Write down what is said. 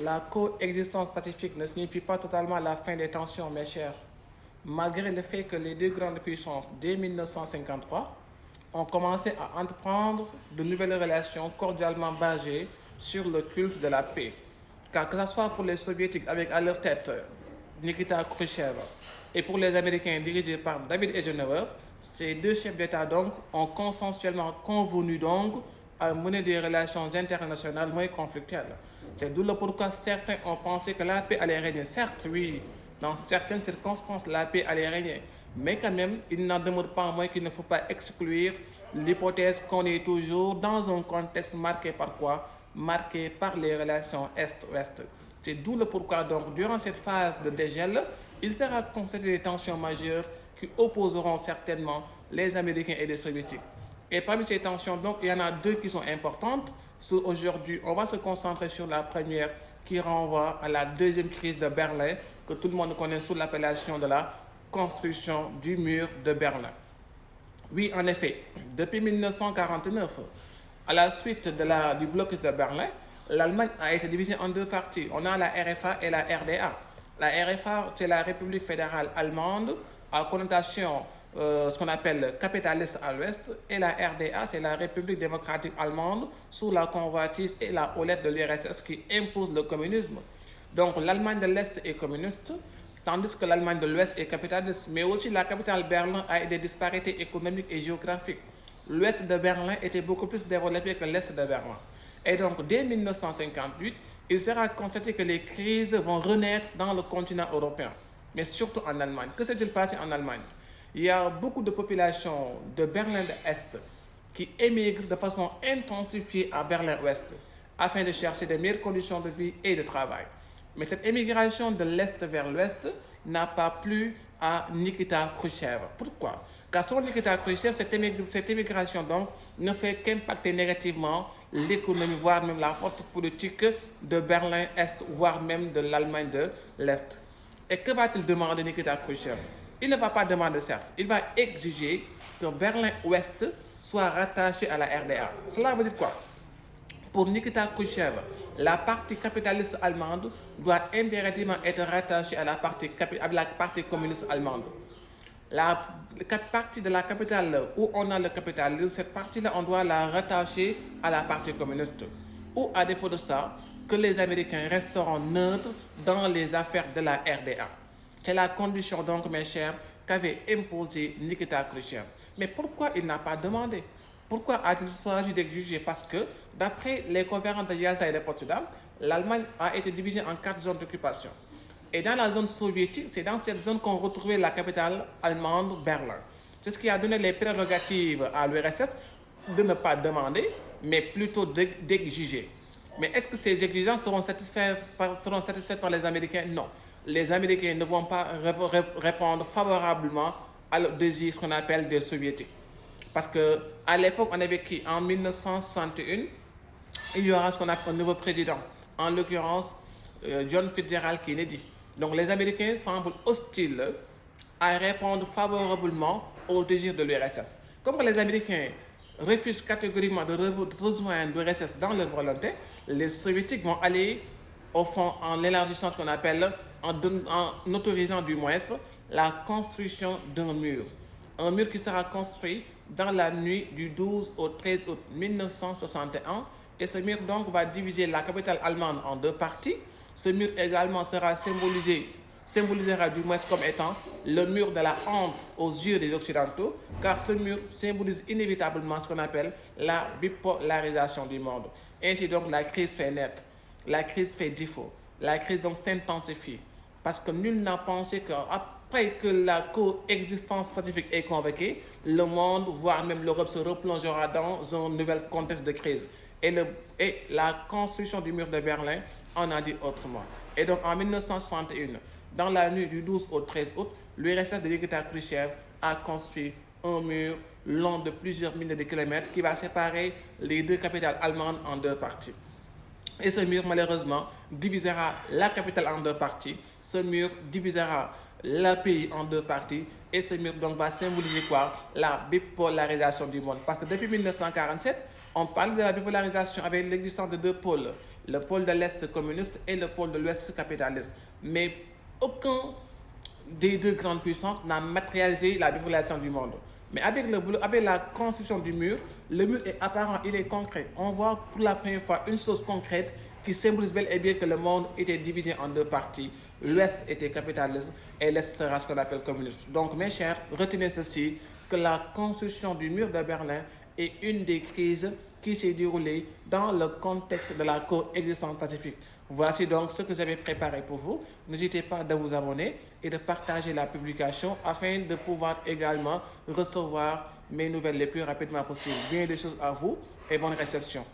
La coexistence pacifique ne signifie pas totalement la fin des tensions, mes chers. Malgré le fait que les deux grandes puissances, dès 1953, ont commencé à entreprendre de nouvelles relations cordialement basées sur le culte de la paix. Car que ce soit pour les soviétiques avec à leur tête Nikita Khrouchtchev et pour les Américains dirigés par David Eisenhower, ces deux chefs d'État donc ont consensuellement convenu donc à mener des relations internationales moins conflictuelles. C'est d'où le pourquoi certains ont pensé que la paix allait régner. Certes, oui, dans certaines circonstances, la paix allait régner. Mais quand même, il n'en demeure pas moins qu'il ne faut pas exclure l'hypothèse qu'on est toujours dans un contexte marqué par quoi? Marqué par les relations Est-Ouest. C'est d'où le pourquoi donc, durant cette phase de dégel, il sera constaté des tensions majeures qui opposeront certainement les Américains et les Soviétiques. Et parmi ces tensions, donc, il y en a deux qui sont importantes. Aujourd'hui, on va se concentrer sur la première qui renvoie à la deuxième crise de Berlin, que tout le monde connaît sous l'appellation de la construction du mur de Berlin. Oui, en effet, depuis 1949, à la suite du blocus de Berlin, l'Allemagne a été divisée en deux parties. On a la RFA et la RDA. La RFA, c'est la République fédérale allemande, à connotation ce qu'on appelle capitaliste à l'ouest, et la RDA, c'est la République démocratique allemande, sous la convoitise et la houlette de l'URSS qui impose le communisme. Donc l'Allemagne de l'Est est communiste, tandis que l'Allemagne de l'Ouest est capitaliste. Mais aussi la capitale Berlin a des disparités économiques et géographiques. L'Ouest de Berlin était beaucoup plus développé que l'Est de Berlin. Et donc dès 1958, il sera constaté que les crises vont renaître dans le continent européen, mais surtout en Allemagne. Que s'est-il passé en Allemagne? Il y a beaucoup de populations de Berlin de l'Est qui émigrent de façon intensifiée à Berlin-Ouest afin de chercher de meilleures conditions de vie et de travail. Mais cette émigration de l'Est vers l'Ouest n'a pas plu à Nikita Khrouchtchev. Pourquoi? Car selon Nikita Khrouchtchev, cette émigration donc ne fait qu'impacter négativement l'économie, voire même la force politique de Berlin-Est, voire même de l'Allemagne de l'Est. Et que va-t-il demander Nikita Khrouchtchev? Il ne va pas demander certes, il va exiger que Berlin-Ouest soit rattaché à la RDA. Cela veut dire quoi? Pour Nikita Khrouchtchev, la partie capitaliste allemande doit impérativement être rattachée à la partie communiste allemande. La partie de la capitale où on a le capitalisme, cette partie-là, on doit la rattacher à la partie communiste. Ou à défaut de ça, que les Américains resteront neutres dans les affaires de la RDA. C'est la condition donc, mes chers, qu'avait imposé Nikita Khrouchtchev. Mais pourquoi il n'a pas demandé? Pourquoi a-t-il choisi d'exiger? Parce que, d'après les conférences de Yalta et de Potsdam, l'Allemagne a été divisée en 4 zones d'occupation. Et dans la zone soviétique, c'est dans cette zone qu'on retrouvait la capitale allemande, Berlin. C'est ce qui a donné les prérogatives à l'URSS de ne pas demander, mais plutôt d'exiger. Mais est-ce que ces exigences seront satisfaites par les Américains? Non. Les Américains ne vont pas répondre favorablement à le désir, ce qu'on appelle des soviétiques. Parce qu'à l'époque, on avait qui? En 1961, il y aura ce qu'on appelle un nouveau président. En l'occurrence, John Fitzgerald Kennedy. Donc les Américains semblent hostiles à répondre favorablement au désir de l'URSS. Comme les Américains refusent catégoriquement de rejoindre l'URSS dans leur volonté, les Soviétiques vont aller au fond en élargissant ce qu'on appelle, en autorisant du moins la construction d'un mur. Un mur qui sera construit dans la nuit du 12 au 13 août 1961. Et ce mur donc va diviser la capitale allemande en deux parties. Ce mur également symbolisera du moins comme étant le mur de la honte aux yeux des Occidentaux, car ce mur symbolise inévitablement ce qu'on appelle la bipolarisation du monde. Ainsi donc la crise fait naître, la crise fait défaut, la crise donc s'intensifie, parce que nul n'a pensé qu'après que la coexistence pacifique est convoquée, le monde, voire même l'Europe, se replongera dans un nouvel contexte de crise. Et la construction du mur de Berlin en a dit autrement. Et donc en 1961, dans la nuit du 12 au 13 août, l'URSS de Nikita Khrouchtchev a construit un mur long de plusieurs milliers de kilomètres qui va séparer les deux capitales allemandes en deux parties. Et ce mur, malheureusement, divisera la capitale en deux parties. Ce mur divisera le pays en deux parties. Et ce mur donc va symboliser quoi? La bipolarisation du monde. Parce que depuis 1947, on parle de la bipolarisation avec l'existence de deux pôles. le pôle de l'Est communiste et le pôle de l'Ouest capitaliste. Mais aucun des deux grandes puissances n'a matérialisé la bipolarisation du monde. Mais avec la construction du mur, le mur est apparent, il est concret. On voit pour la première fois une chose concrète qui symbolise bel et bien que le monde était divisé en deux parties. L'Ouest était capitaliste et l'Est sera ce qu'on appelle communiste. Donc mes chers, retenez ceci, que la construction du mur de Berlin est une des crises qui s'est déroulée dans le contexte de la coexistence pacifique. Voici donc ce que j'avais préparé pour vous. N'hésitez pas de vous abonner et de partager la publication afin de pouvoir également recevoir mes nouvelles les plus rapidement possible. Bien des choses à vous et bonne réception.